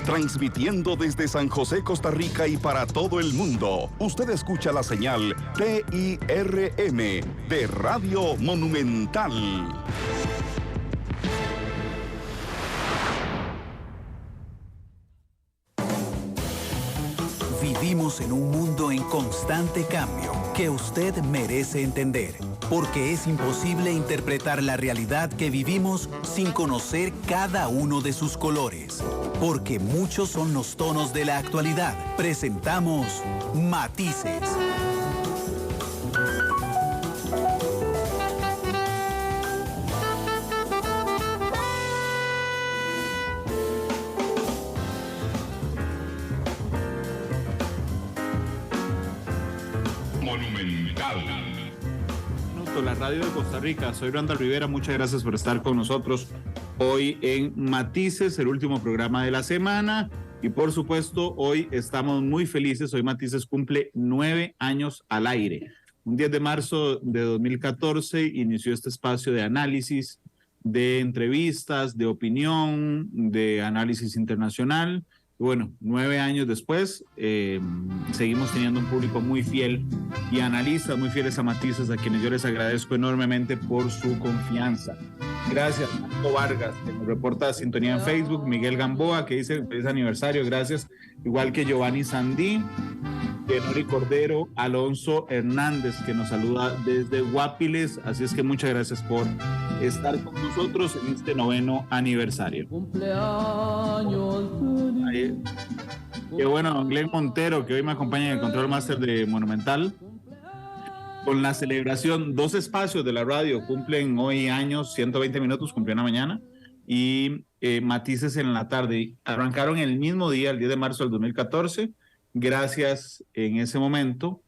Transmitiendo desde San José, Costa Rica y para todo el mundo. Usted escucha la señal TIRM de Radio Monumental. Vivimos en un mundo en constante cambio que usted merece entender, porque es imposible interpretar la realidad que vivimos sin conocer cada uno de sus colores. Porque muchos son los tonos de la actualidad. Presentamos Matices. La radio de Costa Rica, soy Randall Rivera, muchas gracias por estar con nosotros hoy en Matices, el último programa de la semana, y por supuesto hoy estamos muy felices. Hoy Matices cumple 9 años al aire. Un 10 de marzo de 2014 inició este espacio de análisis, de entrevistas, de opinión, de análisis internacional. Bueno, 9 años después, seguimos teniendo un público muy fiel y analistas muy fieles a Matices, a quienes yo les agradezco enormemente por su confianza. Gracias, Marco Vargas, que nos reporta sintonía en Facebook, Miguel Gamboa, que dice feliz aniversario, gracias, igual que Giovanni Sandí, Nori Cordero, Alonso Hernández, que nos saluda desde Guapiles, así es que muchas gracias por estar con nosotros en este 9º aniversario. Cumpleaños. Qué bueno, don Glenn Montero, que hoy me acompaña en el Control Master de Monumental. Con la celebración, 2 espacios de la radio cumplen hoy años, 120 minutos, cumplió una mañana, y Matices en la tarde. Arrancaron el mismo día, el 10 de marzo del 2014, gracias en ese momento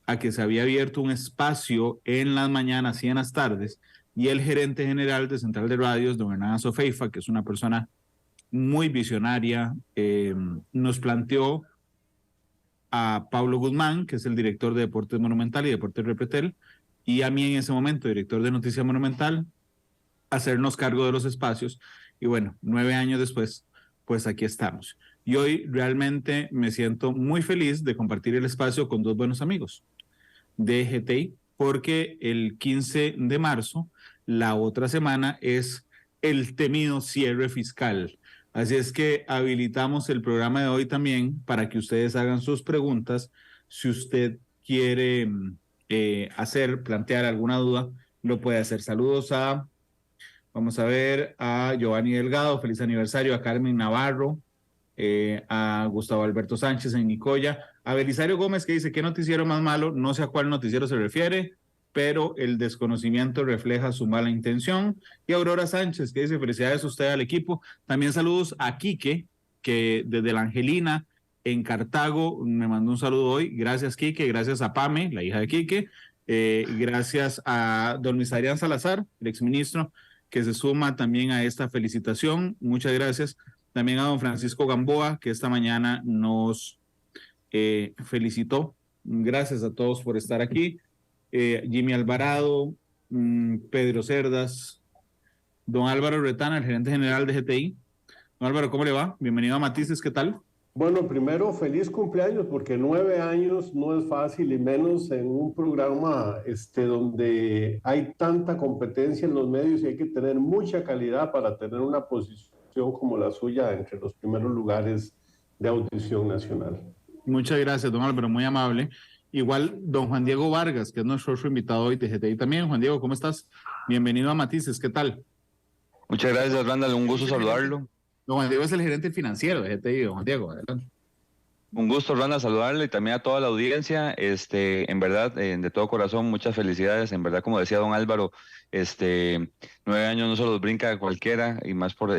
a que se había abierto un espacio en las mañanas y en las tardes, y el gerente general de Central de Radios, don Hernán Azofeifa, que es una persona muy visionaria, nos planteó a Pablo Guzmán, que es el director de Deportes Monumental y Deportes Repretel, y a mí en ese momento, director de Noticia Monumental, hacernos cargo de los espacios. Y bueno, 9 años después, pues aquí estamos. Y hoy realmente me siento muy feliz de compartir el espacio con 2 buenos amigos de GTI, porque el 15 de marzo, la otra semana, es el temido cierre fiscal. Así es que habilitamos el programa de hoy también para que ustedes hagan sus preguntas. Si usted quiere plantear alguna duda, lo puede hacer. Saludos vamos a ver, a Giovanni Delgado, feliz aniversario, a Carmen Navarro, a Gustavo Alberto Sánchez en Nicoya, a Belisario Gómez, que dice: ¿qué noticiero más malo? No sé a cuál noticiero se refiere, pero el desconocimiento refleja su mala intención. Y Aurora Sánchez, que dice: felicidades a usted, al equipo. También saludos a Quique, que desde la Angelina en Cartago me mandó un saludo hoy. Gracias, Quique. Gracias a Pame, la hija de Quique. Gracias a don Luis Adrián Salazar, el exministro, que se suma también a esta felicitación. Muchas gracias. También a don Francisco Gamboa, que esta mañana nos felicitó. Gracias a todos por estar aquí. Jimmy Alvarado, Pedro Cerdas, don Álvaro Retana, el gerente general de GTI. Don Álvaro, ¿cómo le va? Bienvenido a Matices, ¿qué tal? Bueno, primero, feliz cumpleaños, porque 9 años no es fácil, y menos en un programa donde hay tanta competencia en los medios y hay que tener mucha calidad para tener una posición como la suya entre los primeros lugares de audición nacional. Muchas gracias, don Álvaro, muy amable. Igual, don Juan Diego Vargas, que es nuestro invitado hoy de GTI también. Juan Diego, ¿cómo estás? Bienvenido a Matices, ¿qué tal? Muchas gracias, Randall, un gusto saludarlo. Don Juan Diego es el gerente financiero de GTI, don Juan Diego, adelante. Un gusto, Randall, saludarle y también a toda la audiencia. En verdad, de todo corazón, muchas felicidades. En verdad, como decía don Álvaro, 9 años no se los brinca a cualquiera, y más por lo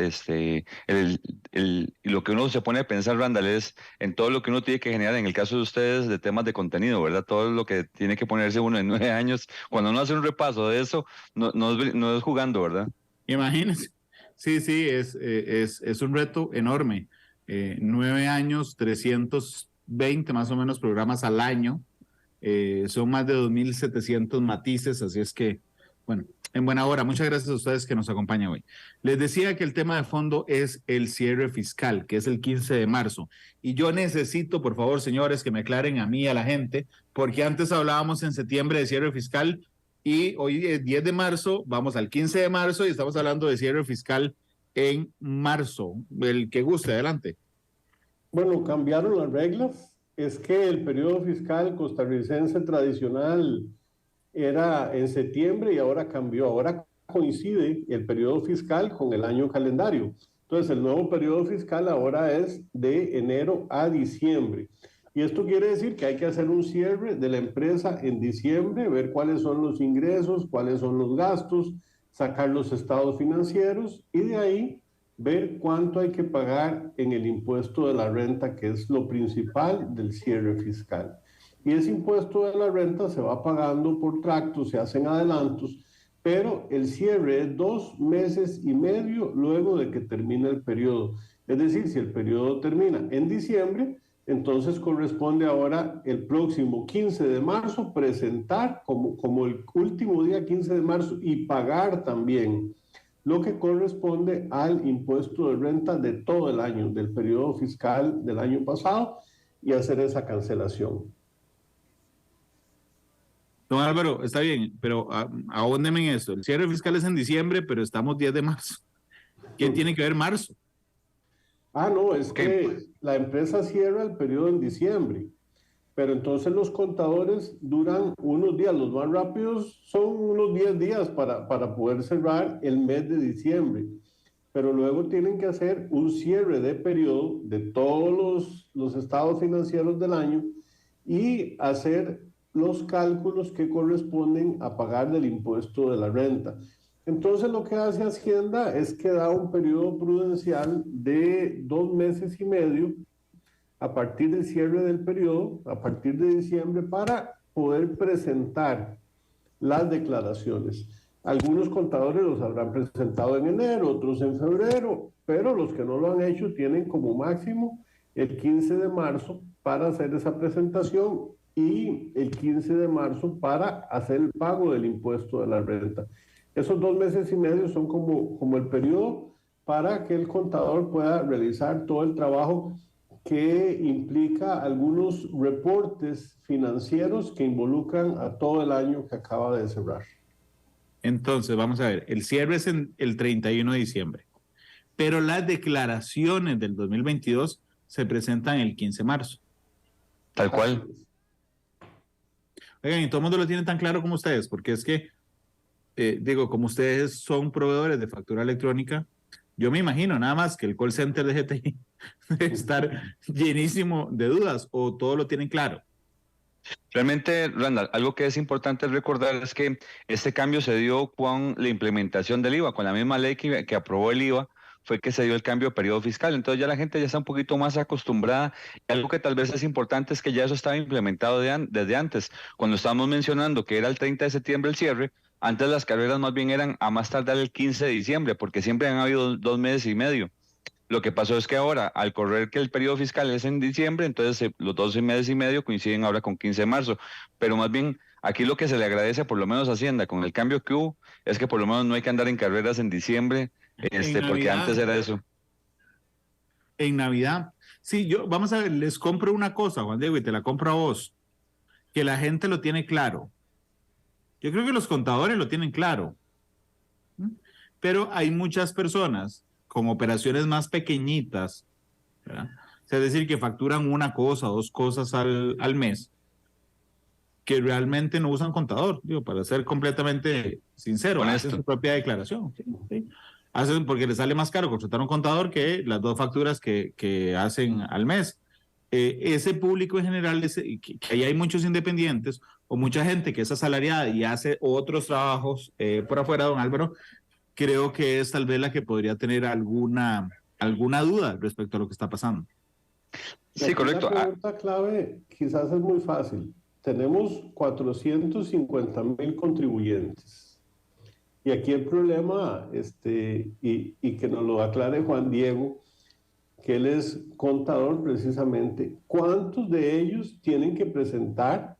que uno se pone a pensar, Randall, es en todo lo que uno tiene que generar, en el caso de ustedes, de temas de contenido, ¿verdad? Todo lo que tiene que ponerse uno en 9 años. Cuando uno hace un repaso de eso, no es jugando, ¿verdad? Imagínense. Sí, es un reto enorme. 9 años, 320 más o menos programas al año, son más de 2.700 matices, así es que, bueno, En buena hora. Muchas gracias a ustedes que nos acompañan hoy. Les decía que el tema de fondo es el cierre fiscal, que es el 15 de marzo. Y yo necesito, por favor, señores, que me aclaren a mí y a la gente, porque antes hablábamos en septiembre de cierre fiscal y hoy es 10 de marzo, vamos al 15 de marzo y estamos hablando de cierre fiscal en marzo. El que guste, adelante. Bueno, cambiaron las reglas. Es que el periodo fiscal costarricense tradicional era en septiembre y ahora cambió. Ahora coincide el periodo fiscal con el año calendario. Entonces, el nuevo periodo fiscal ahora es de enero a diciembre. Y esto quiere decir que hay que hacer un cierre de la empresa en diciembre, ver cuáles son los ingresos, cuáles son los gastos, sacar los estados financieros y de ahí ver cuánto hay que pagar en el impuesto de la renta, que es lo principal del cierre fiscal. Y ese impuesto de la renta se va pagando por tractos, se hacen adelantos, pero el cierre es 2 meses y medio luego de que termine el periodo. Es decir, si el periodo termina en diciembre, entonces corresponde ahora el próximo 15 de marzo presentar como el último día 15 de marzo y pagar también lo que corresponde al impuesto de renta de todo el año, del periodo fiscal del año pasado, y hacer esa cancelación. Don Álvaro, está bien, pero ahóndeme en esto. El cierre fiscal es en diciembre, pero estamos 10 de marzo. ¿Qué tiene que ver marzo? No, es que la empresa cierra el periodo en diciembre, pero entonces los contadores duran unos días, los más rápidos son unos 10 días para poder cerrar el mes de diciembre, pero luego tienen que hacer un cierre de periodo de todos los estados financieros del año y hacer los cálculos que corresponden a pagar del impuesto de la renta. Entonces lo que hace Hacienda es que da un periodo prudencial de 2 meses y medio a partir del cierre del periodo, a partir de diciembre, para poder presentar las declaraciones. Algunos contadores los habrán presentado en enero, otros en febrero, pero los que no lo han hecho tienen como máximo el 15 de marzo para hacer esa presentación y el 15 de marzo para hacer el pago del impuesto de la renta. Esos 2 meses y medio son como el periodo para que el contador pueda realizar todo el trabajo que implica algunos reportes financieros que involucran a todo el año que acaba de cerrar. Entonces, vamos a ver, el cierre es en el 31 de diciembre, pero las declaraciones del 2022 se presentan el 15 de marzo. Tal cual. Oigan, y todo el mundo lo tiene tan claro como ustedes, porque es que, como ustedes son proveedores de factura electrónica, yo me imagino nada más que el call center de GTI debe estar llenísimo de dudas, o todo lo tienen claro. Realmente, Randall, algo que es importante recordar es que este cambio se dio con la implementación del IVA, con la misma ley que aprobó el IVA, fue que se dio el cambio de periodo fiscal. Entonces ya la gente ya está un poquito más acostumbrada. Y algo que tal vez es importante es que ya eso estaba implementado desde antes. Cuando estábamos mencionando que era el 30 de septiembre el cierre, antes las carreras más bien eran a más tardar el 15 de diciembre, porque siempre han habido 2 meses y medio. Lo que pasó es que ahora, al correr que el periodo fiscal es en diciembre, entonces los 2 meses y medio coinciden ahora con 15 de marzo. Pero más bien, aquí lo que se le agradece, por lo menos a Hacienda, con el cambio que hubo, es que por lo menos no hay que andar en carreras en diciembre, porque antes era eso. En Navidad. Sí, vamos a ver, les compro una cosa, Juan Diego, y te la compro a vos. Que la gente lo tiene claro. Yo creo que los contadores lo tienen claro. Pero hay muchas personas con operaciones más pequeñitas, ¿verdad? Es decir, que facturan una cosa o 2 cosas al mes, que realmente no usan contador, para ser completamente sincero, hacen su propia declaración. ¿Sí? Hacen porque les sale más caro contratar un contador que las 2 facturas que hacen al mes. Ese público en general, que ahí hay muchos independientes o mucha gente que es asalariada y hace otros trabajos por afuera, don Álvaro, creo que es tal vez la que podría tener alguna duda respecto a lo que está pasando. Sí, correcto. La pregunta clave quizás es muy fácil. Tenemos 450,000 contribuyentes. Y aquí el problema, y que nos lo aclare Juan Diego, que él es contador precisamente, ¿cuántos de ellos tienen que presentar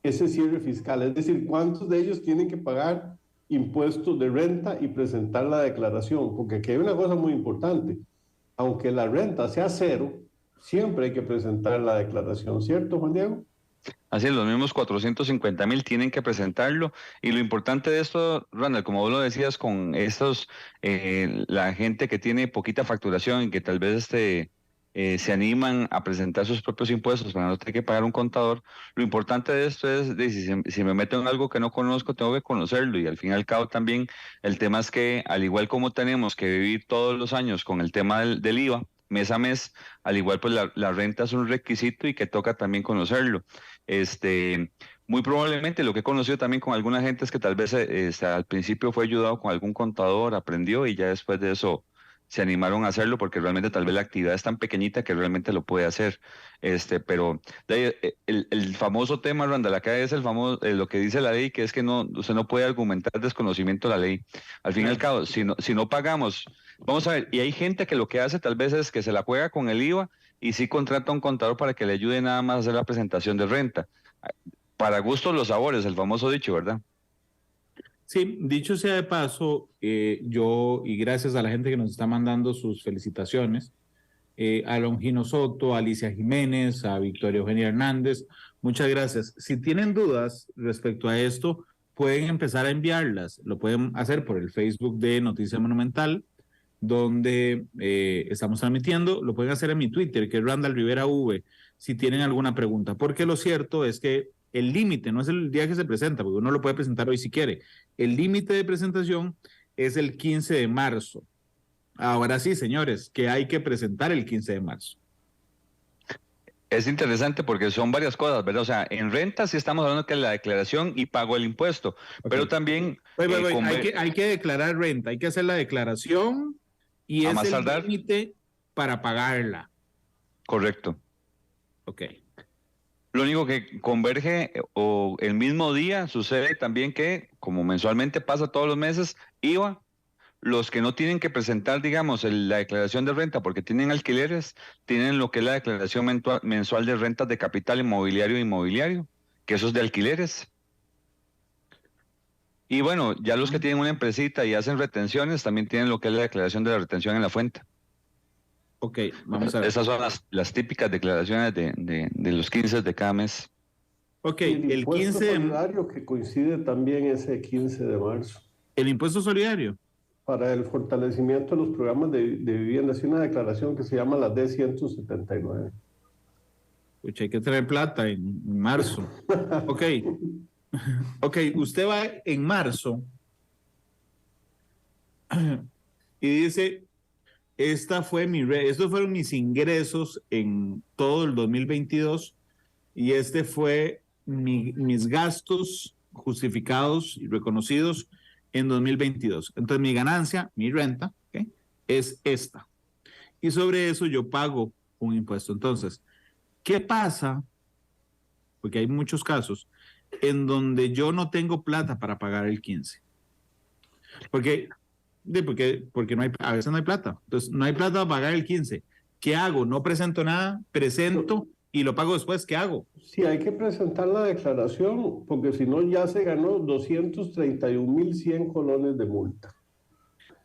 ese cierre fiscal? Es decir, ¿cuántos de ellos tienen que pagar impuestos de renta y presentar la declaración, porque aquí hay una cosa muy importante. Aunque la renta sea cero, siempre hay que presentar la declaración, ¿cierto, Juan Diego? Así es, los mismos 450,000 tienen que presentarlo. Y lo importante de esto, Randall, como vos lo decías, con estos, la gente que tiene poquita facturación y que tal vez se animan a presentar sus propios impuestos para no tener que pagar un contador, lo importante de esto es, si me meto en algo que no conozco, tengo que conocerlo. Y al fin y al cabo también el tema es que, al igual como tenemos que vivir todos los años con el tema del IVA, mes a mes, al igual pues la renta es un requisito y que toca también conocerlo. Muy probablemente lo que he conocido también con alguna gente es que tal vez al principio fue ayudado con algún contador, aprendió y ya después de eso se animaron a hacerlo porque realmente tal vez la actividad es tan pequeñita que realmente lo puede hacer. Pero de ahí, el famoso tema, Randall, acá es el famoso, lo que dice la ley, que es que no, usted no puede argumentar desconocimiento de la ley. Al fin y al cabo, si no pagamos, vamos a ver, y hay gente que lo que hace tal vez es que se la juega con el IVA y sí contrata a un contador para que le ayude nada más a hacer la presentación de renta. Para gustos los sabores, el famoso dicho, ¿verdad? Sí, dicho sea de paso, yo, y gracias a la gente que nos está mandando sus felicitaciones, a Longino Soto, a Alicia Jiménez, a Victoria Eugenia Hernández, muchas gracias. Si tienen dudas respecto a esto, pueden empezar a enviarlas. Lo pueden hacer por el Facebook de Noticia Monumental, donde estamos transmitiendo. Lo pueden hacer en mi Twitter, que es Randall Rivera V, si tienen alguna pregunta. Porque lo cierto es que el límite no es el día que se presenta, porque uno lo puede presentar hoy si quiere. El límite de presentación es el 15 de marzo. Ahora sí, señores, que hay que presentar el 15 de marzo. Es interesante porque son varias cosas, ¿verdad? O sea, en renta sí estamos hablando que es la declaración y pago el impuesto, okay. Pero también... Hay que declarar renta, hay que hacer la declaración y es el límite para pagarla. Correcto. Ok. Lo único que converge o el mismo día sucede también que, como mensualmente pasa todos los meses, IVA, los que no tienen que presentar, digamos, la declaración de renta porque tienen alquileres, tienen lo que es la declaración mensual de rentas de capital inmobiliario, que eso es de alquileres. Y bueno, ya los que tienen una empresita y hacen retenciones, también tienen lo que es la declaración de la retención en la fuente. Ok, vamos a ver. Esas son las típicas declaraciones de los 15 de cada mes. Ok, el 15 de solidario que coincide también ese 15 de marzo. ¿El impuesto solidario? Para el fortalecimiento de los programas de vivienda. Es una declaración que se llama la D179. Pucha, hay que traer plata en marzo. Ok. Ok, usted va en marzo y dice... estos fueron mis ingresos en todo el 2022 y este fue mis gastos justificados y reconocidos en 2022. Entonces mi ganancia, mi renta, ¿okay?, es esta. Y sobre eso yo pago un impuesto. Entonces, ¿qué pasa? Porque hay muchos casos en donde yo no tengo plata para pagar el 15. Porque no hay, a veces no hay plata. Entonces, no hay plata para pagar el 15. ¿Qué hago? No presento nada, presento y lo pago después. ¿Qué hago? Sí, hay que presentar la declaración, porque si no ya se ganó 231.100 colones de multa.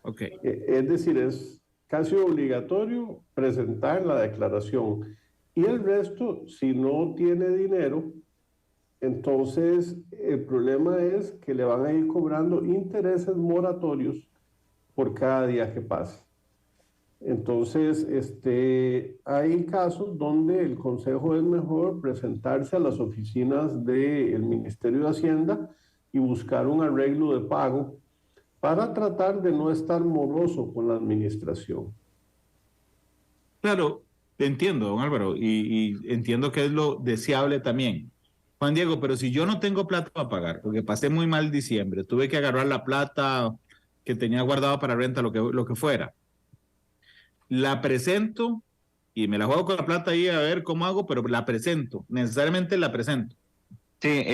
Ok. Es decir, es casi obligatorio presentar la declaración. Y el resto, si no tiene dinero, entonces el problema es que le van a ir cobrando intereses moratorios por cada día que pasa. Entonces, hay casos donde el consejo es mejor presentarse a las oficinas del Ministerio de Hacienda y buscar un arreglo de pago para tratar de no estar moroso con la administración. Claro, entiendo, don Álvaro, y entiendo que es lo deseable también. Juan Diego, pero si yo no tengo plata para pagar, porque pasé muy mal diciembre, tuve que agarrar la plata que tenía guardado para renta, lo que fuera. La presento y me la juego con la plata ahí a ver cómo hago, pero la presento, necesariamente la presento. Sí,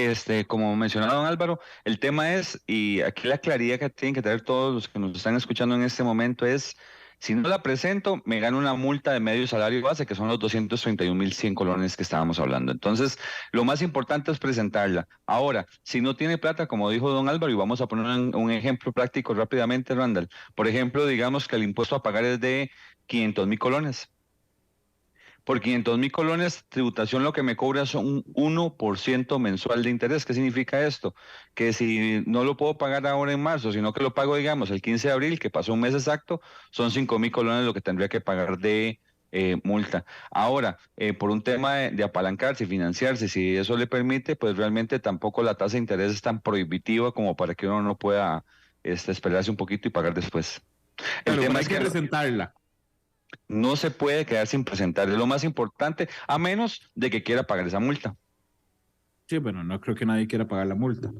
como mencionaba don Álvaro, el tema es, y aquí la claridad que tienen que tener todos los que nos están escuchando en este momento es, Si no la presento, me gano una multa de medio salario base, que son los 231.100 colones que estábamos hablando. Entonces, lo más importante es presentarla. Ahora, si no tiene plata, como dijo don Álvaro, y vamos a poner un ejemplo práctico rápidamente, Randall. Por ejemplo, digamos que el impuesto a pagar es de 500.000 colones. Por 500.000 colones, tributación lo que me cobra son un 1% mensual de interés. ¿Qué significa esto? Que si no lo puedo pagar ahora en marzo, sino que lo pago, digamos, el 15 de abril, que pasó un mes exacto, son 5.000 colones lo que tendría que pagar de multa. Ahora, por un tema de apalancarse y financiarse, si eso le permite, pues realmente tampoco la tasa de interés es tan prohibitiva como para que uno no pueda esperarse un poquito y pagar después. El Claro, pero tema hay es que que presentarla. no se puede quedar sin presentar, es lo más importante, a menos de que quiera pagar esa multa. Sí, bueno, no creo que nadie quiera pagar la multa.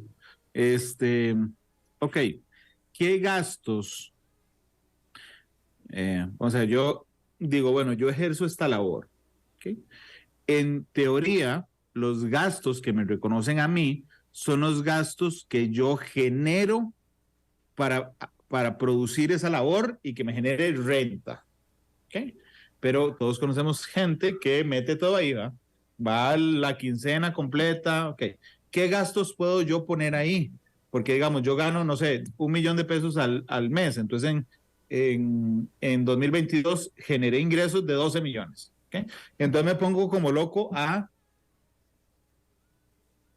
Ok, ¿qué gastos? O sea, yo digo, bueno, yo ejerzo esta labor. ¿Ok? En teoría, los gastos que me reconocen a mí son los gastos que yo genero para producir esa labor y que me genere renta. ¿Ok? Pero todos conocemos gente que mete todo ahí, ¿va? Va a la quincena completa, ok. ¿Qué gastos puedo yo poner ahí? Porque, digamos, yo gano, no sé, 1 millón de pesos al mes. Entonces, en 2022 generé ingresos de 12 millones. ¿Ok? Entonces me pongo como loco a,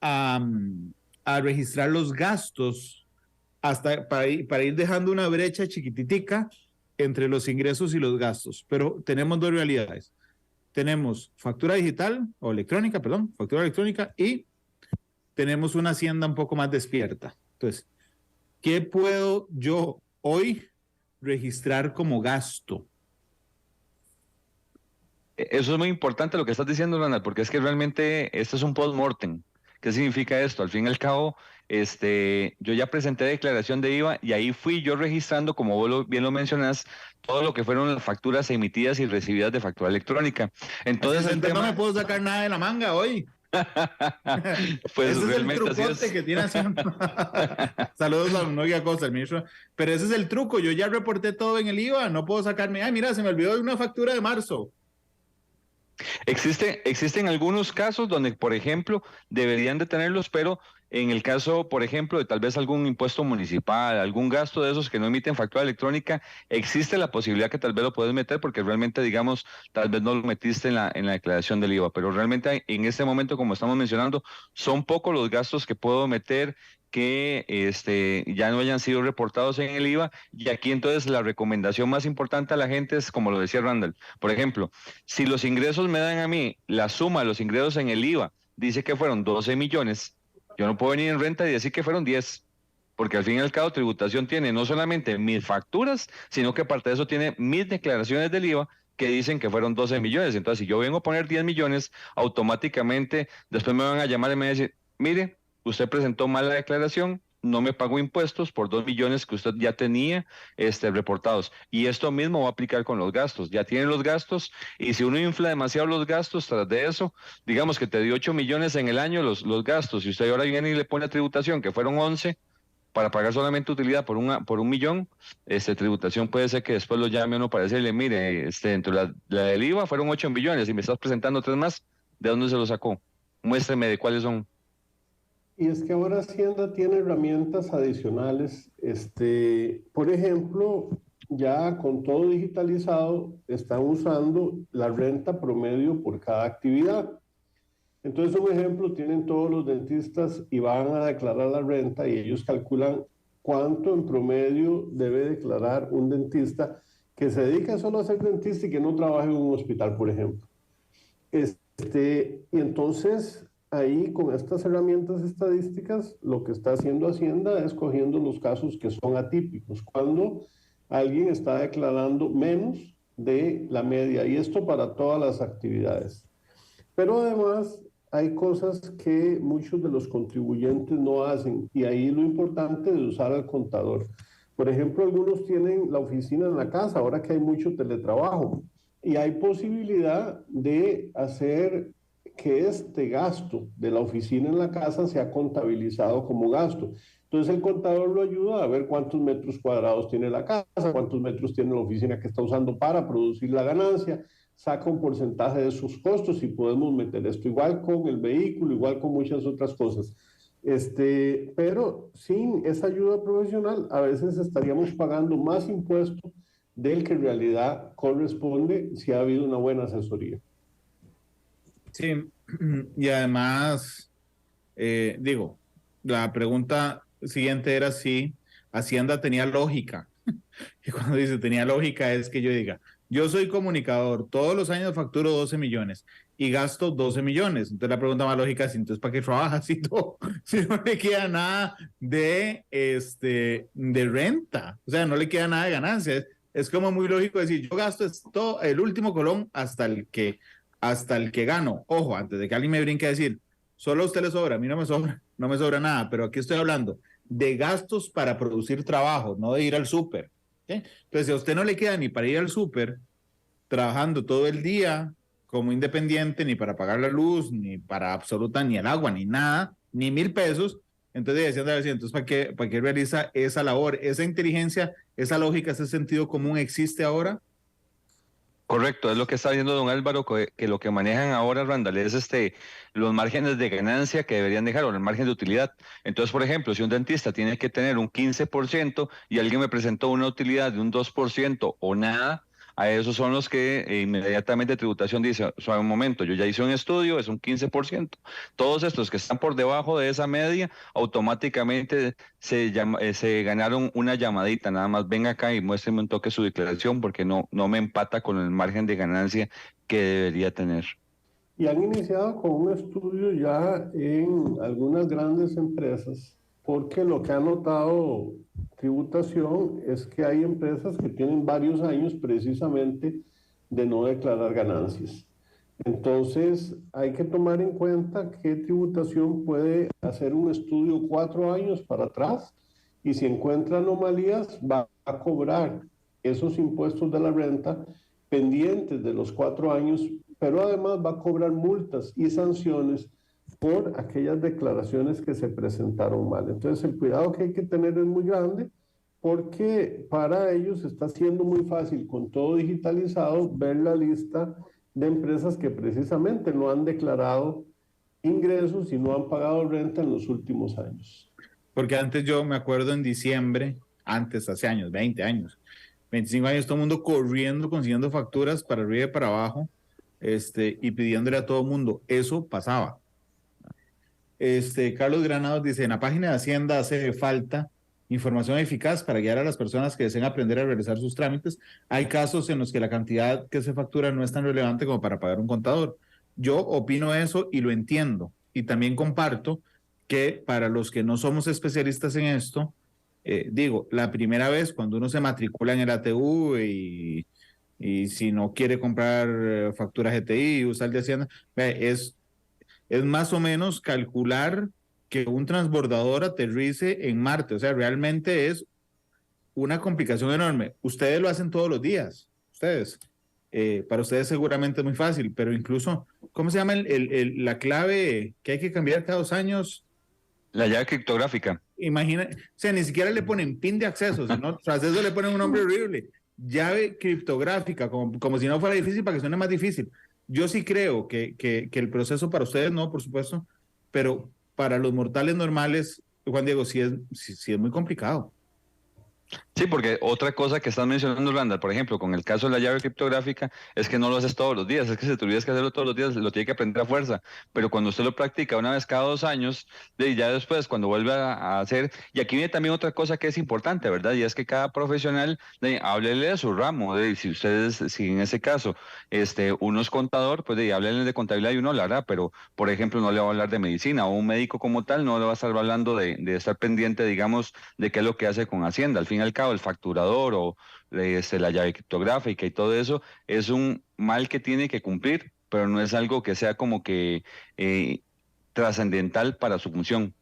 a registrar los gastos hasta para ir dejando una brecha chiquititica entre los ingresos y los gastos. Pero tenemos dos realidades. Tenemos factura digital o electrónica, perdón, factura electrónica y tenemos una hacienda un poco más despierta. Entonces, ¿qué puedo yo hoy registrar como gasto? Eso es muy importante lo que estás diciendo, Ronald, porque es que realmente esto es un post-mortem. ¿Qué significa esto? Al fin y al cabo, yo ya presenté declaración de IVA y ahí fui yo registrando, como vos bien lo mencionás, todo lo que fueron las facturas emitidas y recibidas de factura electrónica. Así es, Entonces el entonces no me tema, puedo sacar nada de la manga hoy. pues Ese es el realmente así trucote es. que tiene haciendo. Saludos a Noia Costa, el ministro. Pero ese es el truco. Yo ya reporté todo en el IVA. No puedo sacarme. Ay, mira, se me olvidó una factura de marzo. Existen algunos casos donde, por ejemplo, deberían de tenerlos, pero en el caso, por ejemplo, de tal vez algún impuesto municipal, algún gasto de esos que no emiten factura electrónica, existe la posibilidad que tal vez lo puedes meter porque realmente, digamos, tal vez no lo metiste en la declaración del IVA, pero realmente en este momento, como estamos mencionando, son pocos los gastos que puedo meter que ya no hayan sido reportados en el IVA, y aquí entonces la recomendación más importante a la gente es, como lo decía Randall, por ejemplo, si los ingresos me dan a mí la suma de los ingresos en el IVA, dice que fueron 12 millones, yo no puedo venir en renta y decir que fueron 10, porque al fin y al cabo tributación tiene no solamente mis facturas, sino que aparte de eso tiene mis declaraciones del IVA que dicen que fueron 12 millones. Entonces, si yo vengo a poner 10 millones, automáticamente después me van a llamar y me van a decir, mire, usted presentó mal la declaración, no me pagó impuestos por 2 millones que usted ya tenía reportados. Y esto mismo va a aplicar con los gastos. Ya tienen los gastos y si uno infla demasiado los gastos tras de eso, digamos que te dio 8 millones en el año los gastos y usted ahora viene y le pone tributación que fueron 11 para pagar solamente utilidad por un millón, tributación puede ser que después lo llame uno para decirle, mire, dentro de la del IVA fueron 8 millones y me estás presentando 3 más, ¿de dónde se lo sacó? Muéstreme de cuáles son. Y es que ahora Hacienda tiene herramientas adicionales. Por ejemplo, ya con todo digitalizado, están usando la renta promedio por cada actividad. Entonces, un ejemplo, tienen todos los dentistas y van a declarar la renta y ellos calculan cuánto en promedio debe declarar un dentista que se dedica solo a ser dentista y que no trabaja en un hospital, por ejemplo. Y entonces ahí con estas herramientas estadísticas lo que está haciendo Hacienda es cogiendo los casos que son atípicos, cuando alguien está declarando menos de la media, y esto para todas las actividades. Pero además hay cosas que muchos de los contribuyentes no hacen, y ahí lo importante de usar al contador. Por ejemplo, algunos tienen la oficina en la casa, ahora que hay mucho teletrabajo, y hay posibilidad de hacer que este gasto de la oficina en la casa sea contabilizado como gasto. Entonces el contador lo ayuda a ver cuántos metros cuadrados tiene la casa, cuántos metros tiene la oficina que está usando para producir la ganancia, saca un porcentaje de sus costos y podemos meter esto igual con el vehículo, igual con muchas otras cosas. Pero sin esa ayuda profesional, a veces estaríamos pagando más impuestos del que en realidad corresponde si ha habido una buena asesoría. Sí, y además, digo, la pregunta siguiente era si Hacienda tenía lógica. Y cuando dice tenía lógica es que yo diga, yo soy comunicador, todos los años facturo 12 millones y gasto 12 millones. Entonces la pregunta más lógica es, entonces ¿para qué trabajas si no le queda nada de renta? O sea, no le queda nada de ganancias. Es como muy lógico decir, yo gasto esto, el último colón hasta el que gano. Ojo, antes de que alguien me brinque a decir, solo a usted le sobra, a mí no me sobra nada, pero aquí estoy hablando de gastos para producir trabajo, no de ir al súper. ¿Sí? Entonces, si a usted no le queda ni para ir al súper, trabajando todo el día como independiente, ni para pagar la luz, ni para ni el agua, ni nada, ni 1,000 pesos, entonces decían, entonces ¿para qué realiza esa labor? Esa inteligencia, esa lógica, ese sentido común existe ahora. Correcto, es lo que está viendo don Álvaro, que lo que manejan ahora, Randall, es los márgenes de ganancia que deberían dejar o el margen de utilidad. Entonces, por ejemplo, si un dentista tiene que tener un 15% y alguien me presentó una utilidad de un 2% o nada, a esos son los que inmediatamente tributación dice, suave un momento, yo ya hice un estudio, es un 15%. Todos estos que están por debajo de esa media, automáticamente se ganaron una llamadita, nada más venga acá y muéstreme un toque su declaración porque no me empata con el margen de ganancia que debería tener. Y han iniciado con un estudio ya en algunas grandes empresas, porque lo que ha notado tributación es que hay empresas que tienen varios años precisamente de no declarar ganancias. Entonces hay que tomar en cuenta que tributación puede hacer un estudio 4 años para atrás y si encuentra anomalías va a cobrar esos impuestos de la renta pendientes de los 4 años, pero además va a cobrar multas y sanciones por aquellas declaraciones que se presentaron mal. Entonces el cuidado que hay que tener es muy grande porque para ellos está siendo muy fácil con todo digitalizado ver la lista de empresas que precisamente no han declarado ingresos y no han pagado renta en los últimos años. Porque antes yo me acuerdo en diciembre, hace años, 20 años, 25 años, todo el mundo corriendo, consiguiendo facturas para arriba y para abajo, y pidiéndole a todo el mundo. Eso pasaba. Carlos Granados dice, en la página de Hacienda hace falta información eficaz para guiar a las personas que deseen aprender a realizar sus trámites. Hay casos en los que la cantidad que se factura no es tan relevante como para pagar un contador. Yo opino eso y lo entiendo. Y también comparto que para los que no somos especialistas en esto, la primera vez cuando uno se matricula en el ATU y si no quiere comprar factura GTI y usar el de Hacienda, es más o menos calcular que un transbordador aterrice en Marte. O sea, realmente es una complicación enorme. Ustedes lo hacen todos los días, para ustedes seguramente es muy fácil, pero incluso, ¿cómo se llama la clave que hay que cambiar cada 2 años? La llave criptográfica. Imagina, o sea, ni siquiera le ponen PIN de acceso, sino tras eso le ponen un nombre horrible. Llave criptográfica, como si no fuera difícil para que suene más difícil. Yo sí creo que el proceso para ustedes no, por supuesto, pero para los mortales normales, Juan Diego, sí es muy complicado. Sí, porque otra cosa que estás mencionando, Randall, por ejemplo, con el caso de la llave criptográfica, es que no lo haces todos los días, es que si tuvieras que hacerlo todos los días, lo tiene que aprender a fuerza, pero cuando usted lo practica una vez cada 2 años, ya después, cuando vuelve a hacer, y aquí viene también otra cosa que es importante, ¿verdad? Y es que cada profesional, háblele de su ramo, si en ese caso, uno es contador, pues háblele de contabilidad y uno lo hará, pero, por ejemplo, no le va a hablar de medicina, o un médico como tal no le va a estar hablando de estar pendiente, digamos, de qué es lo que hace con Hacienda. Al fin y al cabo, el facturador o la llave criptográfica y todo eso es un mal que tiene que cumplir, pero no es algo que sea como que trascendental para su función.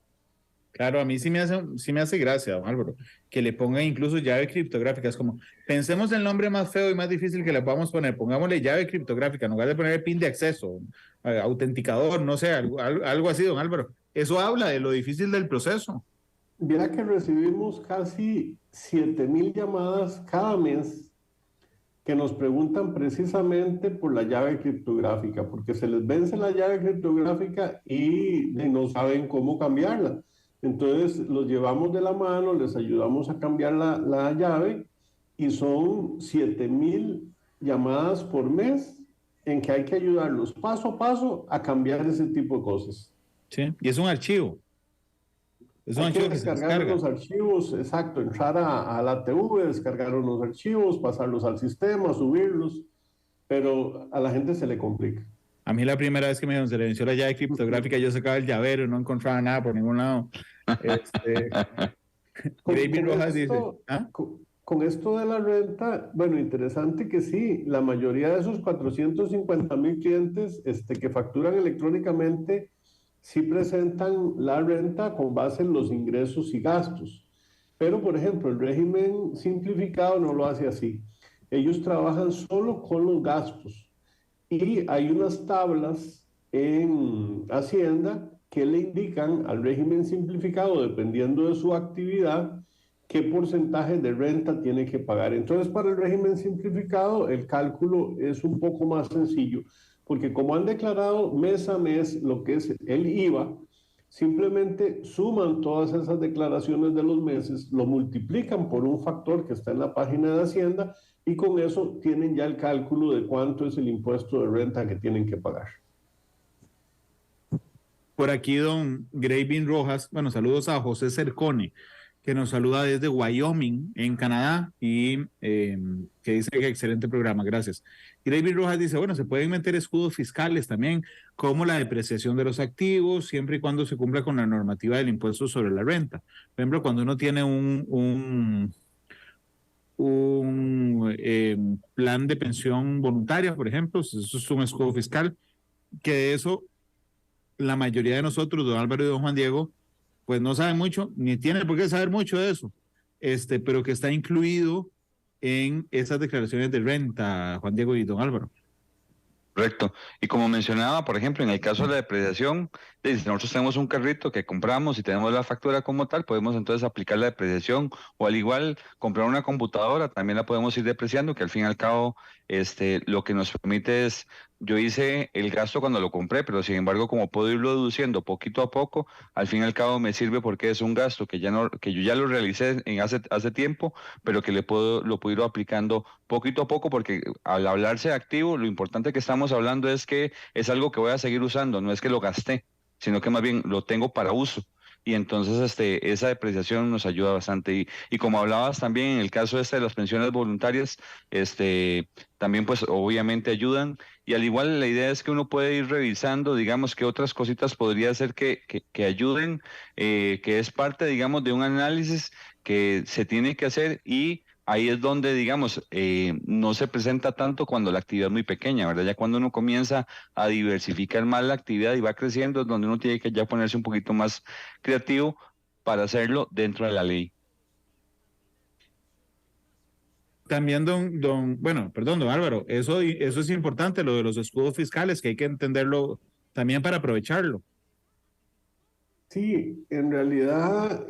Claro, a mí sí me hace gracia, don Álvaro, que le pongan incluso llave criptográfica. Es como, pensemos el nombre más feo y más difícil que le podamos poner, pongámosle llave criptográfica, en lugar de poner el PIN de acceso, autenticador, no sé, algo así, don Álvaro. Eso habla de lo difícil del proceso. Viera que recibimos casi 7,000 llamadas cada mes que nos preguntan precisamente por la llave criptográfica, porque se les vence la llave criptográfica y no saben cómo cambiarla. Entonces los llevamos de la mano, les ayudamos a cambiar la llave y son 7,000 llamadas por mes en que hay que ayudarlos paso a paso a cambiar ese tipo de cosas. Sí, y es un archivo. Es un Hay que archivo que se descargar descarga. los archivos, exacto, entrar a la TV, descargar los archivos, pasarlos al sistema, subirlos, pero a la gente se le complica. A mí la primera vez que me se le venció la llave criptográfica, yo sacaba el llavero y no encontraba nada por ningún lado. Gravy Rojas dice, ¿ah? Con esto de la renta, bueno, interesante que sí, la mayoría de esos 450,000 clientes que facturan electrónicamente sí presentan la renta con base en los ingresos y gastos. Pero, por ejemplo, el régimen simplificado no lo hace así. Ellos trabajan solo con los gastos y hay unas tablas en Hacienda que le indican al régimen simplificado, dependiendo de su actividad, qué porcentaje de renta tiene que pagar. Entonces, para el régimen simplificado, el cálculo es un poco más sencillo, porque como han declarado mes a mes lo que es el IVA, simplemente suman todas esas declaraciones de los meses, lo multiplican por un factor que está en la página de Hacienda y con eso tienen ya el cálculo de cuánto es el impuesto de renta que tienen que pagar. Por aquí don Gravin Rojas, bueno, saludos a José Cercone, que nos saluda desde Wyoming, en Canadá, y que dice que excelente programa, gracias. Gravin Rojas dice, bueno, se pueden meter escudos fiscales también, como la depreciación de los activos, siempre y cuando se cumpla con la normativa del impuesto sobre la renta. Por ejemplo, cuando uno tiene un plan de pensión voluntaria, por ejemplo, eso es un escudo fiscal, que de eso la mayoría de nosotros, don Álvaro y don Juan Diego, pues no saben mucho, ni tienen por qué saber mucho de eso, pero que está incluido en esas declaraciones de renta, Juan Diego y don Álvaro. Correcto. Y como mencionaba, por ejemplo, en el caso de la depreciación, si nosotros tenemos un carrito que compramos y tenemos la factura como tal, podemos entonces aplicar la depreciación o al igual comprar una computadora, también la podemos ir depreciando, que al fin y al cabo lo que nos permite es, yo hice el gasto cuando lo compré, pero sin embargo como puedo irlo deduciendo poquito a poco, al fin y al cabo me sirve porque es un gasto que yo ya lo realicé hace tiempo, pero que lo puedo ir aplicando poquito a poco, porque al hablarse de activo, lo importante que estamos hablando es que es algo que voy a seguir usando, no es que lo gasté, sino que más bien lo tengo para uso. Y entonces esa depreciación nos ayuda bastante. Y como hablabas también en el caso de las pensiones voluntarias, también pues obviamente ayudan. Y al igual la idea es que uno puede ir revisando, digamos, qué otras cositas podría ser que ayuden, que es parte, digamos, de un análisis que se tiene que hacer y ahí es donde, digamos, no se presenta tanto cuando la actividad es muy pequeña, ¿verdad? Ya cuando uno comienza a diversificar más la actividad y va creciendo, es donde uno tiene que ya ponerse un poquito más creativo para hacerlo dentro de la ley. También don Álvaro, eso es importante, lo de los escudos fiscales, que hay que entenderlo también para aprovecharlo. Sí, en realidad,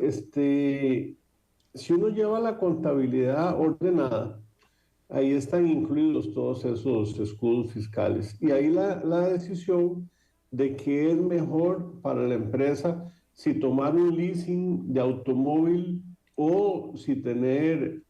si uno lleva la contabilidad ordenada, ahí están incluidos todos esos escudos fiscales. Y ahí la decisión de qué es mejor para la empresa, si tomar un leasing de automóvil o si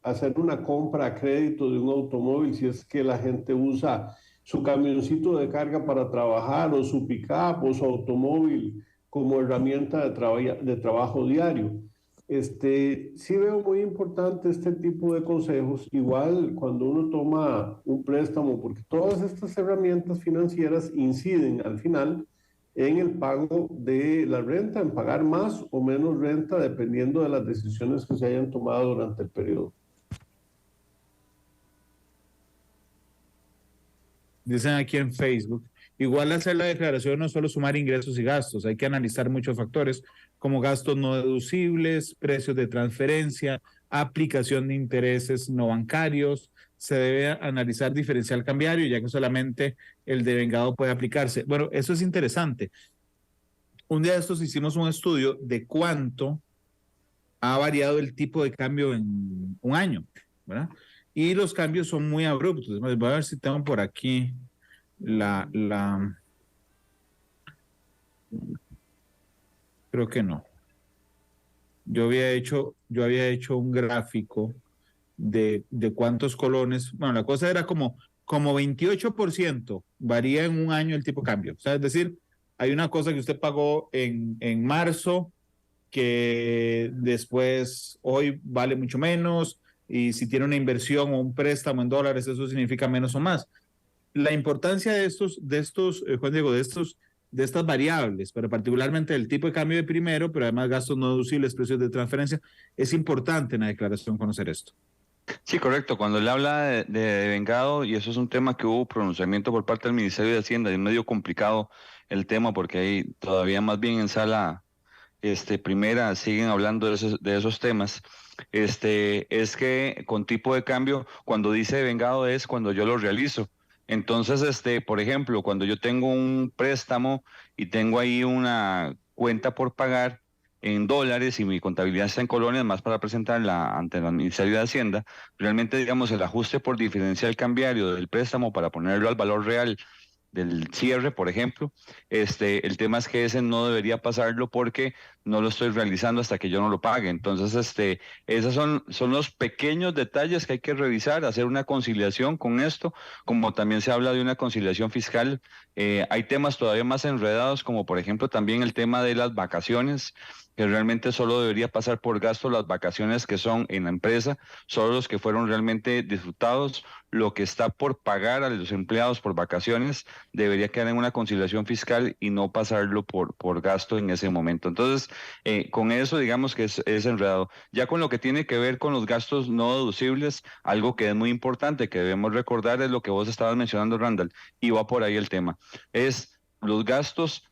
hacer una compra a crédito de un automóvil, si es que la gente usa su camioncito de carga para trabajar o su pick-up o su automóvil como herramienta de trabajo diario. Sí veo muy importante este tipo de consejos, igual cuando uno toma un préstamo, porque todas estas herramientas financieras inciden al final en el pago de la renta, en pagar más o menos renta dependiendo de las decisiones que se hayan tomado durante el periodo. Dicen aquí en Facebook, igual hacer la declaración no es solo sumar ingresos y gastos, hay que analizar muchos factores como gastos no deducibles, precios de transferencia, aplicación de intereses no bancarios. Se debe analizar diferencial cambiario, ya que solamente el devengado puede aplicarse. Bueno, eso es interesante. Un día de estos hicimos un estudio de cuánto ha variado el tipo de cambio en un año, ¿verdad? Y los cambios son muy abruptos. Voy a ver si tengo por aquí la creo que no. Yo había hecho un gráfico de cuántos colones. Bueno, la cosa era como 28% varía en un año el tipo de cambio. O sea, es decir, hay una cosa que usted pagó en marzo que después hoy vale mucho menos, y si tiene una inversión o un préstamo en dólares, eso significa menos o más. La importancia de estos, Juan Diego, de estas variables, pero particularmente el tipo de cambio de primero, pero además gastos no deducibles, precios de transferencia, es importante en la declaración conocer esto. Sí, correcto. Cuando él habla de vengado, y eso es un tema que hubo pronunciamiento por parte del Ministerio de Hacienda, y es medio complicado el tema porque ahí todavía más bien en sala primera siguen hablando de esos temas. Es que con tipo de cambio, cuando dice vengado es cuando yo lo realizo. Entonces, por ejemplo, cuando yo tengo un préstamo y tengo ahí una cuenta por pagar en dólares y mi contabilidad está en colones, más para presentarla ante el Ministerio de Hacienda, realmente, digamos, el ajuste por diferencial cambiario del préstamo para ponerlo al valor real del cierre, por ejemplo, el tema es que ese no debería pasarlo porque no lo estoy realizando hasta que yo no lo pague. Entonces, esos son los pequeños detalles que hay que revisar, hacer una conciliación con esto, como también se habla de una conciliación fiscal. Hay temas todavía más enredados, como por ejemplo también el tema de las vacaciones, que realmente solo debería pasar por gasto las vacaciones que son en la empresa, solo los que fueron realmente disfrutados. Lo que está por pagar a los empleados por vacaciones debería quedar en una conciliación fiscal y no pasarlo por gasto en ese momento. Entonces, con eso digamos que es enredado. Ya con lo que tiene que ver con los gastos no deducibles, algo que es muy importante, que debemos recordar, es lo que vos estabas mencionando, Randall, y va por ahí el tema. Es los gastos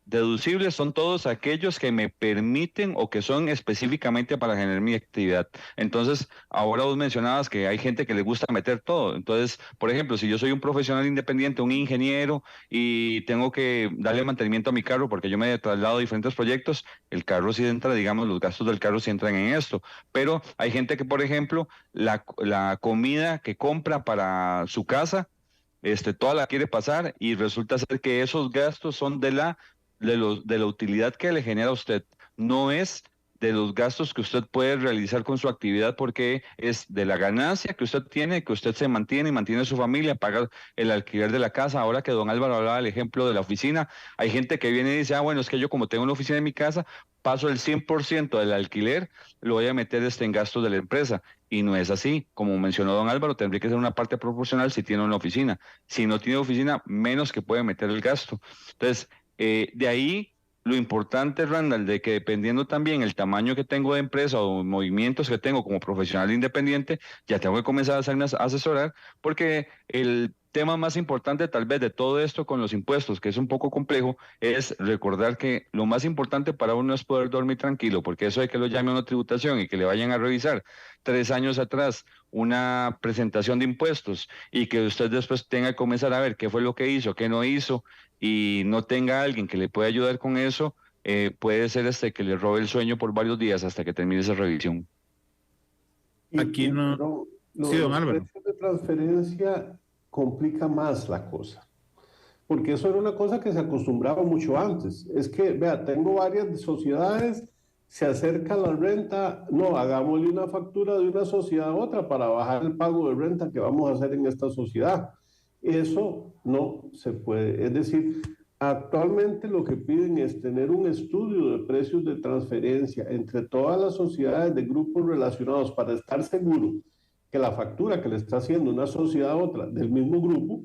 deducibles son todos aquellos que me permiten o que son específicamente para generar mi actividad. Entonces, ahora vos mencionabas que hay gente que le gusta meter todo. Entonces, por ejemplo, si yo soy un profesional independiente, un ingeniero, y tengo que darle mantenimiento a mi carro porque yo me traslado a diferentes proyectos, el carro sí entra, digamos, los gastos del carro sí entran en esto. Pero hay gente que, por ejemplo, la comida que compra para su casa, toda la quiere pasar y resulta ser que esos gastos son de la utilidad que le genera a usted, no es de los gastos que usted puede realizar con su actividad, porque es de la ganancia que usted tiene, que usted se mantiene y mantiene a su familia, paga el alquiler de la casa. Ahora que don Álvaro hablaba del ejemplo de la oficina, hay gente que viene y dice, bueno, es que yo como tengo una oficina en mi casa, paso el 100% del alquiler, lo voy a meter en gastos de la empresa. Y no es así. Como mencionó don Álvaro, tendría que ser una parte proporcional si tiene una oficina. Si no tiene oficina, menos que puede meter el gasto. Entonces, de ahí lo importante, Randall, de que dependiendo también el tamaño que tengo de empresa o movimientos que tengo como profesional independiente, ya tengo que comenzar a hacerme asesorar, porque el tema más importante tal vez de todo esto con los impuestos, que es un poco complejo, es recordar que lo más importante para uno es poder dormir tranquilo, porque eso de que lo llame a una tributación y que le vayan a revisar 3 años atrás una presentación de impuestos y que usted después tenga que comenzar a ver qué fue lo que hizo, qué no hizo, y no tenga alguien que le pueda ayudar con eso, puede ser que le robe el sueño por varios días hasta que termine esa revisión. Aquí no. Perdón, Sí, don los Álvaro. precios de transferencia complica más la cosa, porque eso era una cosa que se acostumbraba mucho antes. Es que, vea, tengo varias sociedades, se acerca la renta, no, hagámosle una factura de una sociedad a otra para bajar el pago de renta que vamos a hacer en esta sociedad. Eso no se puede. Es decir, actualmente lo que piden es tener un estudio de precios de transferencia entre todas las sociedades de grupos relacionados para estar seguro que la factura que le está haciendo una sociedad a otra del mismo grupo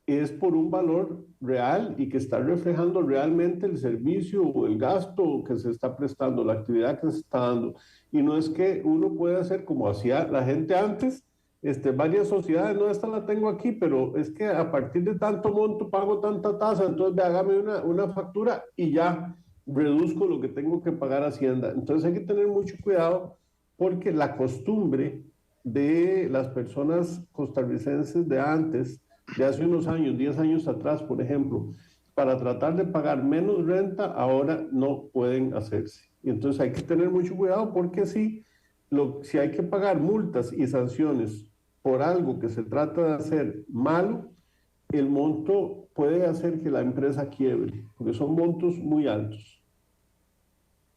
es por un valor real y que está reflejando realmente el servicio o el gasto que se está prestando, la actividad que se está dando. Y no es que uno pueda hacer como hacía la gente antes, varias sociedades, no, esta la tengo aquí, pero es que a partir de tanto monto pago tanta tasa, entonces hágame una factura y ya reduzco lo que tengo que pagar a Hacienda. Entonces hay que tener mucho cuidado porque la costumbre de las personas costarricenses de antes, de hace unos años, 10 años atrás, por ejemplo, para tratar de pagar menos renta, ahora no pueden hacerse. Y entonces hay que tener mucho cuidado porque si hay que pagar multas y sanciones por algo que se trata de hacer malo, el monto puede hacer que la empresa quiebre, porque son montos muy altos.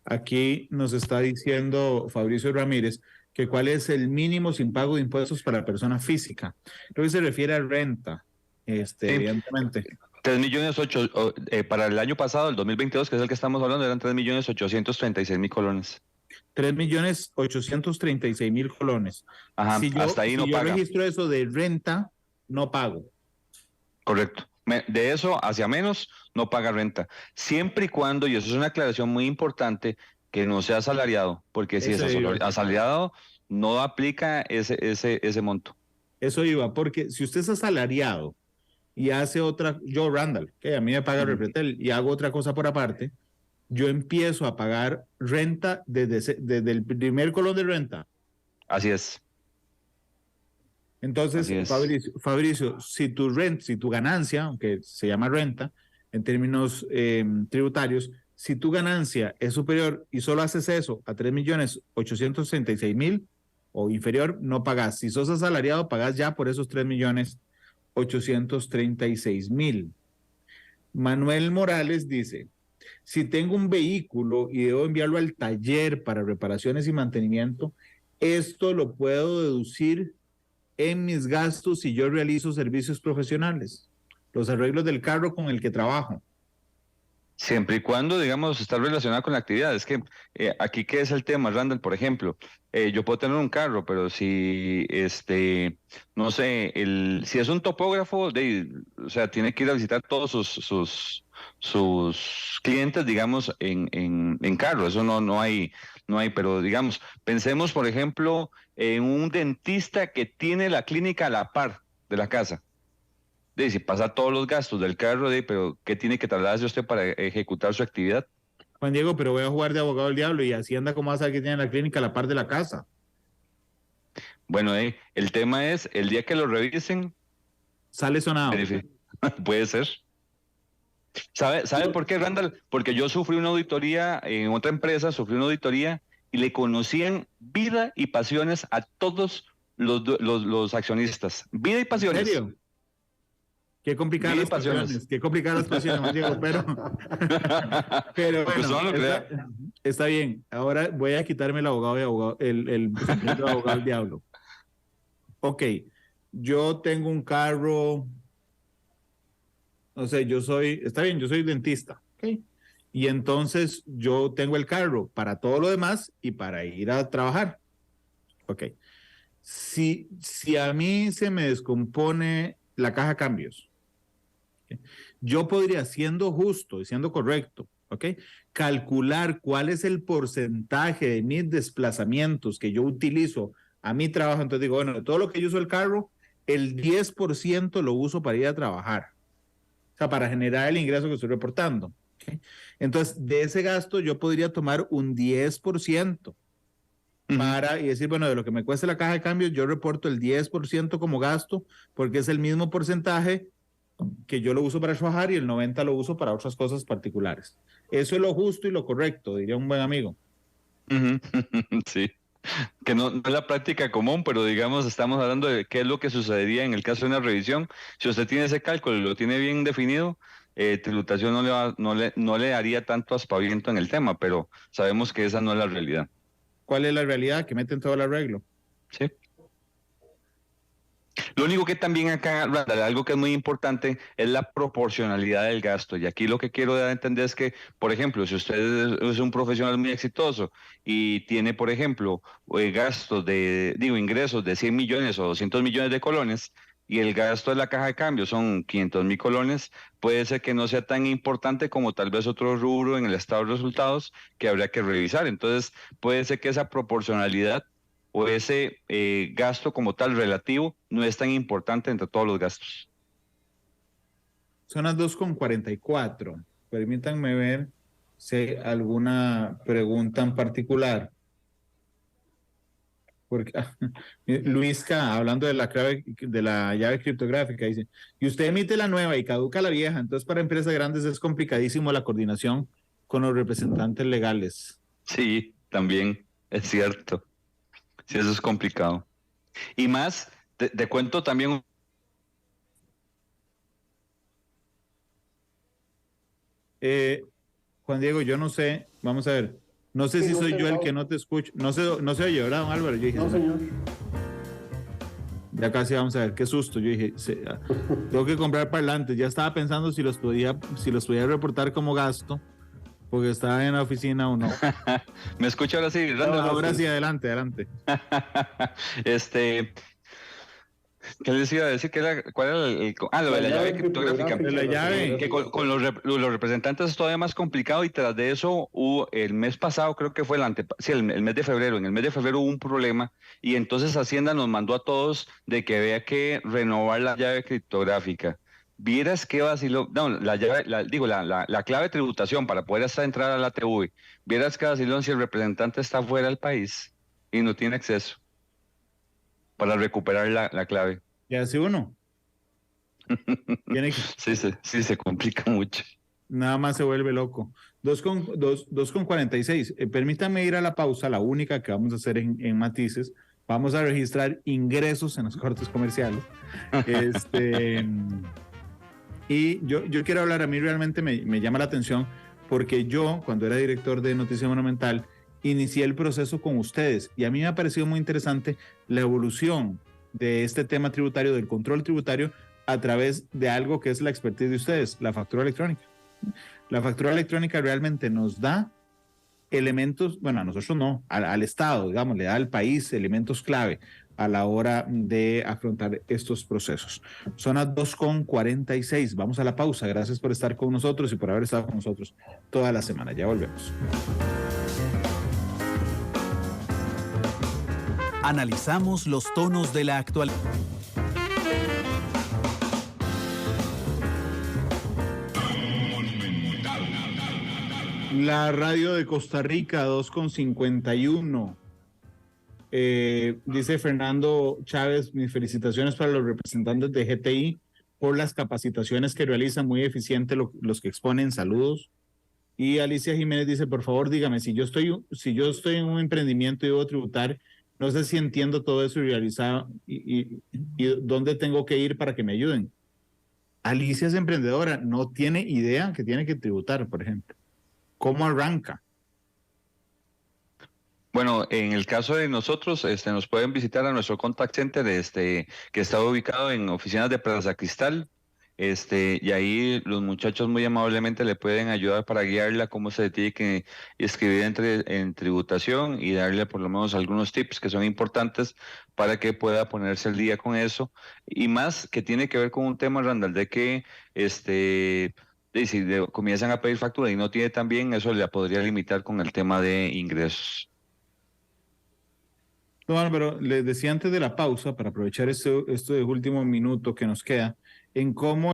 Aquí nos está diciendo Fabricio Ramírez que cuál es el mínimo sin pago de impuestos para persona física. Creo que se refiere a renta, Sí. evidentemente. 3.800.000, para el año pasado, el 2022, que es el que estamos hablando, eran 3.836.000 colones. 3.836.000 colones. Ajá, Si hasta ahí no yo paga. registro eso de renta, no pago. Correcto. De eso hacia menos no paga renta. Siempre y cuando, y eso es una aclaración muy importante, que no sea asalariado, porque si es Eso iba. asalariado, no aplica ese monto. Eso iba, porque si usted es asalariado y hace otra, yo Randall, que a mí me paga Repretel y hago otra cosa por aparte, yo empiezo a pagar renta desde el primer colón de renta. Así es. Entonces, Así es. Fabricio, si tu ganancia, aunque se llama renta en términos tributarios, si tu ganancia es superior y solo haces eso a 3.866.000 o inferior, no pagas. Si sos asalariado, pagas ya por esos 3.836.000. Manuel Morales dice, si tengo un vehículo y debo enviarlo al taller para reparaciones y mantenimiento, esto lo puedo deducir en mis gastos si yo realizo servicios profesionales, los arreglos del carro con el que trabajo. Siempre y cuando, digamos, está relacionado con la actividad. Es que aquí, ¿qué es el tema, Randall? Por ejemplo, yo puedo tener un carro, pero si, no sé, si es un topógrafo, o sea, tiene que ir a visitar todos sus clientes, digamos, en carro. Eso no hay, pero digamos, pensemos, por ejemplo, en un dentista que tiene la clínica a la par de la casa. Si pasa todos los gastos del carro, pero ¿qué tiene que trasladarse usted para ejecutar su actividad? Juan Diego, pero voy a jugar de abogado del diablo y Hacienda, ¿cómo va a saber que tiene la clínica a la par de la casa? Bueno, el tema es, el día que lo revisen, Sale sonado. puede ser. ¿Sabe por qué, Randall? Porque yo sufrí una auditoría en otra empresa, y le conocían vida y pasiones a todos los accionistas. Vida y pasiones. ¿En serio? Qué complicadas las pasiones, Juan Diego, pero bueno, está bien. Ahora voy a quitarme el abogado el abogado del diablo. Ok, yo tengo un carro, no sé, está bien, yo soy dentista, ok, y entonces yo tengo el carro para todo lo demás y para ir a trabajar, ok. Si a mí se me descompone la caja de cambios, yo podría, siendo justo y siendo correcto, ¿ok?, calcular cuál es el porcentaje de mis desplazamientos que yo utilizo a mi trabajo. Entonces digo, bueno, de todo lo que yo uso el carro, el 10% lo uso para ir a trabajar. O sea, para generar el ingreso que estoy reportando. ¿Okay? Entonces, de ese gasto yo podría tomar un 10% y decir, bueno, de lo que me cueste la caja de cambios, yo reporto el 10% como gasto, porque es el mismo porcentaje que yo lo uso para trabajar y el 90% lo uso para otras cosas particulares. Eso es lo justo y lo correcto, diría un buen amigo. Sí, que no es la práctica común, pero digamos, estamos hablando de qué es lo que sucedería en el caso de una revisión. Si usted tiene ese cálculo y lo tiene bien definido, tributación no le daría tanto aspaviento en el tema, pero sabemos que esa no es la realidad. ¿Cuál es la realidad? Que meten todo el arreglo. Sí. Lo único que también acá, Randall, algo que es muy importante es la proporcionalidad del gasto. Y aquí lo que quiero dar a entender es que, por ejemplo, si usted es un profesional muy exitoso y tiene, por ejemplo, ingresos de 100 millones o 200 millones de colones, y el gasto de la caja de cambio son 500.000 colones, puede ser que no sea tan importante como tal vez otro rubro en el estado de resultados que habría que revisar. Entonces, puede ser que esa proporcionalidad o ese gasto como tal relativo no es tan importante entre todos los gastos. Son las 2:44. Permítanme ver si hay alguna pregunta en particular. porque Luisca, hablando de la clave de la llave criptográfica, dice, y usted emite la nueva y caduca la vieja, entonces para empresas grandes es complicadísimo la coordinación con los representantes legales. Sí, también es cierto. Sí, eso es complicado. Y más, te cuento también. Juan Diego, yo no sé, vamos a ver, no sé Sí, si no soy sé, yo el Raúl. que no te escucho, no se oye, ¿verdad, don Álvaro? Yo dije, No, señor. ya casi vamos a ver, qué susto, yo dije, tengo que comprar parlantes, ya estaba pensando si los podía reportar como gasto, porque estaba en la oficina o no. ¿Me escucha ahora sí, No, Randall? ahora sí, adelante, adelante. ¿Qué les iba a decir? ¿Cuál era lo La de la llave llave criptográfica? De la llave. Que con los representantes es todavía más complicado y tras de eso hubo el mes pasado, creo que fue el mes de febrero, en el mes de febrero hubo un problema y entonces Hacienda nos mandó a todos de que había que renovar la llave criptográfica. Vieras qué vacilo, no, la llave, la clave de tributación para poder hasta entrar a la TV, vieras qué vacilón si el representante está fuera del país y no tiene acceso para recuperar la clave. ¿Qué hace uno? Tiene que, Sí, se complica mucho. nada más se vuelve loco. 2:46. Permítanme ir a la pausa, la única que vamos a hacer en Matices. Vamos a registrar ingresos en los cortes comerciales. Y yo quiero hablar, a mí realmente me llama la atención porque yo, cuando era director de Noticia Monumental, inicié el proceso con ustedes y a mí me ha parecido muy interesante la evolución de este tema tributario, del control tributario, a través de algo que es la expertise de ustedes, la factura electrónica. La factura electrónica realmente nos da elementos, bueno, a nosotros no, al Estado, digamos, le da al país elementos clave a la hora de afrontar estos procesos. Son las 2:46. Vamos a la pausa. Gracias por estar con nosotros y por haber estado con nosotros toda la semana. Ya volvemos. Analizamos los tonos de la actualidad. La radio de Costa Rica, 2:51. Dice Fernando Chávez, mis felicitaciones para los representantes de GTI por las capacitaciones que realizan, muy eficiente los que exponen, saludos. Y Alicia Jiménez dice, por favor, dígame, si yo estoy en un emprendimiento y debo tributar, no sé si entiendo todo eso y realizado y dónde tengo que ir para que me ayuden. Alicia es emprendedora, no tiene idea que tiene que tributar, por ejemplo. ¿Cómo arranca? Bueno, en el caso de nosotros, nos pueden visitar a nuestro contact center, que está ubicado en oficinas de Plaza Cristal, y ahí los muchachos muy amablemente le pueden ayudar para guiarla cómo se tiene que escribir en tributación y darle por lo menos algunos tips que son importantes para que pueda ponerse al día con eso. Y más que tiene que ver con un tema, Randall, de que y si comienzan a pedir factura y no tiene también, eso le podría limitar con el tema de ingresos. No, Álvaro, les decía antes de la pausa, para aprovechar este último minuto que nos queda, en cómo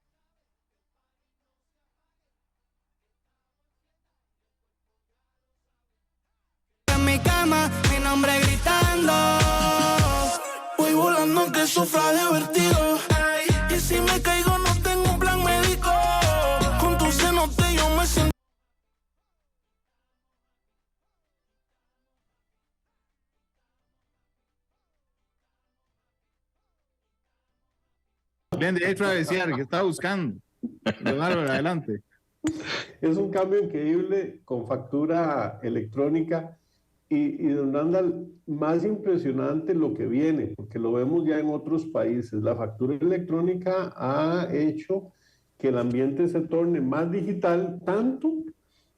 en mi cama, mi nombre gritando, voy volando aunque sufra de vertigo, y si me caigo no tengo un plan médico, con tu cenote yo me siento. ven de travesía que está buscando. Don Álvaro, adelante. Es un cambio increíble con factura electrónica y don Randall, más impresionante lo que viene, porque lo vemos ya en otros países. La factura electrónica ha hecho que el ambiente se torne más digital, tanto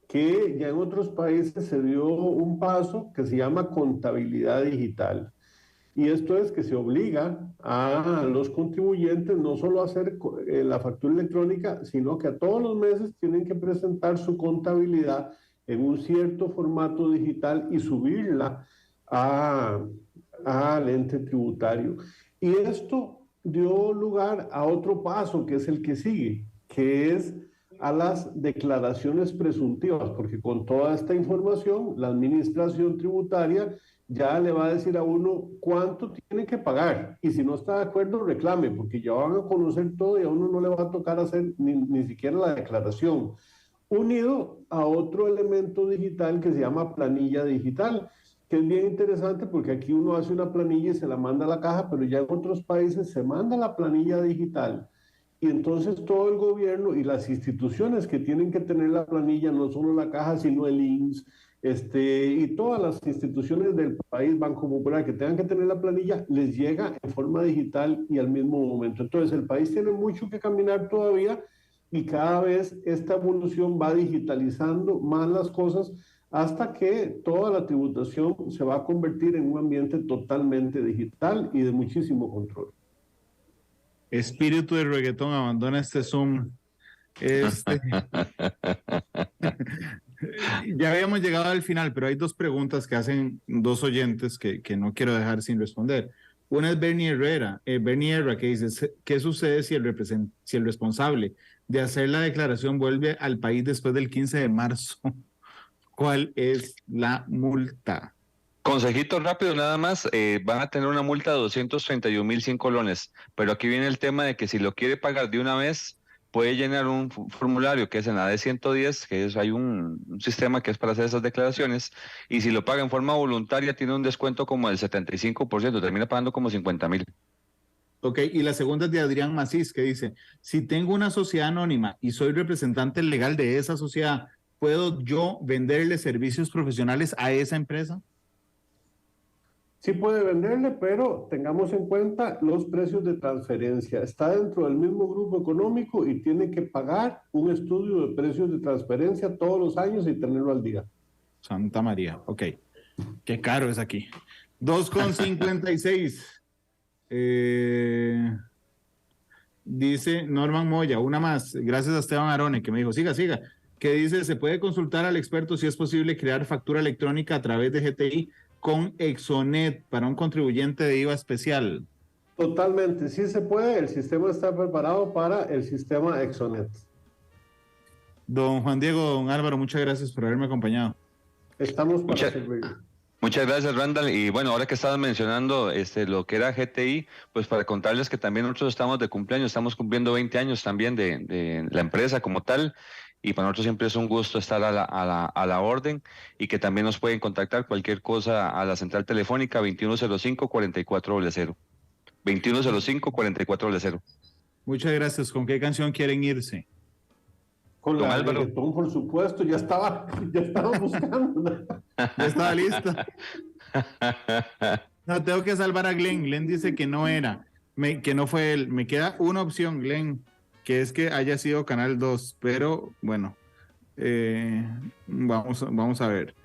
que ya en otros países se dio un paso que se llama contabilidad digital. Y esto es que se obliga a los contribuyentes no solo a hacer la factura electrónica, sino que a todos los meses tienen que presentar su contabilidad en un cierto formato digital y subirla al ente tributario. Y esto dio lugar a otro paso, que es el que sigue, que es a las declaraciones presuntivas, porque con toda esta información, la administración tributaria ya le va a decir a uno cuánto tiene que pagar. Y si no está de acuerdo, reclame, porque ya van a conocer todo y a uno no le va a tocar hacer ni siquiera la declaración. Unido a otro elemento digital que se llama planilla digital, que es bien interesante porque aquí uno hace una planilla y se la manda a la caja, pero ya en otros países se manda la planilla digital. Y entonces todo el gobierno y las instituciones que tienen que tener la planilla, no solo la caja, sino el INSS, y todas las instituciones del país, Banco Popular, que tengan que tener la planilla, les llega en forma digital y al mismo momento. Entonces el país tiene mucho que caminar todavía y cada vez esta evolución va digitalizando más las cosas hasta que toda la tributación se va a convertir en un ambiente totalmente digital y de muchísimo control. Espíritu de reggaetón, abandona este Zoom. Ya habíamos llegado al final, pero hay dos preguntas que hacen dos oyentes que no quiero dejar sin responder. Una es Bernie Herrera, que dice, ¿qué sucede si el responsable de hacer la declaración vuelve al país después del 15 de marzo? ¿Cuál es la multa? Consejito rápido nada más, van a tener una multa de 231.100 colones, pero aquí viene el tema de que si lo quiere pagar de una vez, puede llenar un formulario que es en la D110, que hay un sistema que es para hacer esas declaraciones, y si lo paga en forma voluntaria tiene un descuento como del 75%, termina pagando como 50.000. Ok, y la segunda es de Adrián Macís, que dice, si tengo una sociedad anónima y soy representante legal de esa sociedad, ¿puedo yo venderle servicios profesionales a esa empresa? Sí puede venderle, pero tengamos en cuenta los precios de transferencia. Está dentro del mismo grupo económico y tiene que pagar un estudio de precios de transferencia todos los años y tenerlo al día. Santa María, ok. Qué caro es aquí. 2,56. Dice Norman Moya, una más. Gracias a Esteban Arone, que me dijo, siga. Que dice, ¿se puede consultar al experto si es posible crear factura electrónica a través de GTI con Exonet para un contribuyente de IVA especial? Totalmente, sí se puede. El sistema está preparado para el sistema Exonet. Don Juan Diego, don Álvaro, muchas gracias por haberme acompañado. Estamos para servir. Muchas gracias, Randall. Y bueno, ahora que estabas mencionando lo que era GTI, pues para contarles que también nosotros estamos de cumpleaños, estamos cumpliendo 20 años también de la empresa como tal. Y para nosotros siempre es un gusto estar a la orden y que también nos pueden contactar cualquier cosa a la central telefónica 2105-4400. 2105-4400. Muchas gracias. ¿Con qué canción quieren irse? Con la Álvaro. reggaetón, por supuesto, ya estaba buscando. Ya estaba listo. No, tengo que salvar a Glenn. Glenn dice que no era, que no fue él. Me queda una opción, Glenn, que es que haya sido Canal 2, pero bueno, vamos a ver.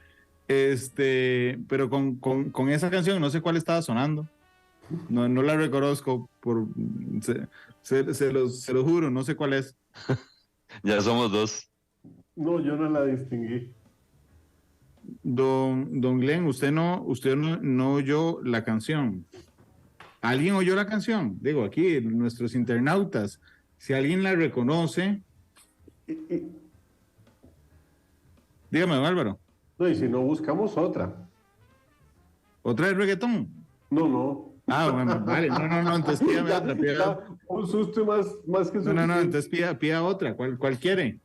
Pero con esa canción no sé cuál estaba sonando. No la reconozco, se lo juro, no sé cuál es. Ya somos dos. No, yo no la distinguí. Don Glenn, usted no oyó la canción. ¿Alguien oyó la canción? Digo, aquí, nuestros internautas, si alguien la reconoce, dígame, don Álvaro. No, y si no, buscamos otra. ¿Otra de reggaetón? No. Ah, bueno, vale. No, entonces pídame otra. Un susto más que suficiente. No, entonces pida otra. ¿Cuál quiere?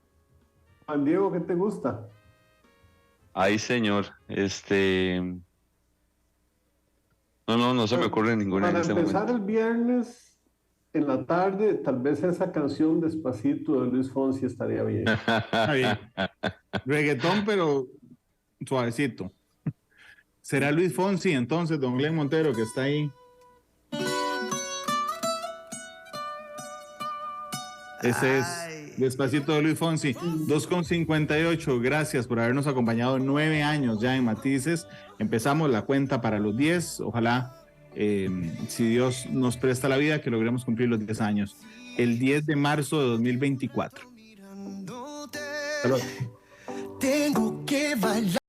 Juan Diego, ¿qué te gusta? Ay, señor, no se me ocurre ninguna en este momento. Para empezar el viernes en la tarde, tal vez esa canción Despacito de Luis Fonsi estaría bien. Está bien. Reggaetón, pero suavecito. ¿Será Luis Fonsi entonces, don Glenn Montero, que está ahí? Ese es Despacito de Luis Fonsi. 2,58. Gracias por habernos acompañado 9 años ya en Matices. Empezamos la cuenta para los 10. Ojalá, si Dios nos presta la vida, que logremos cumplir los 10 años. El 10 de marzo de 2024. Tengo que bailar.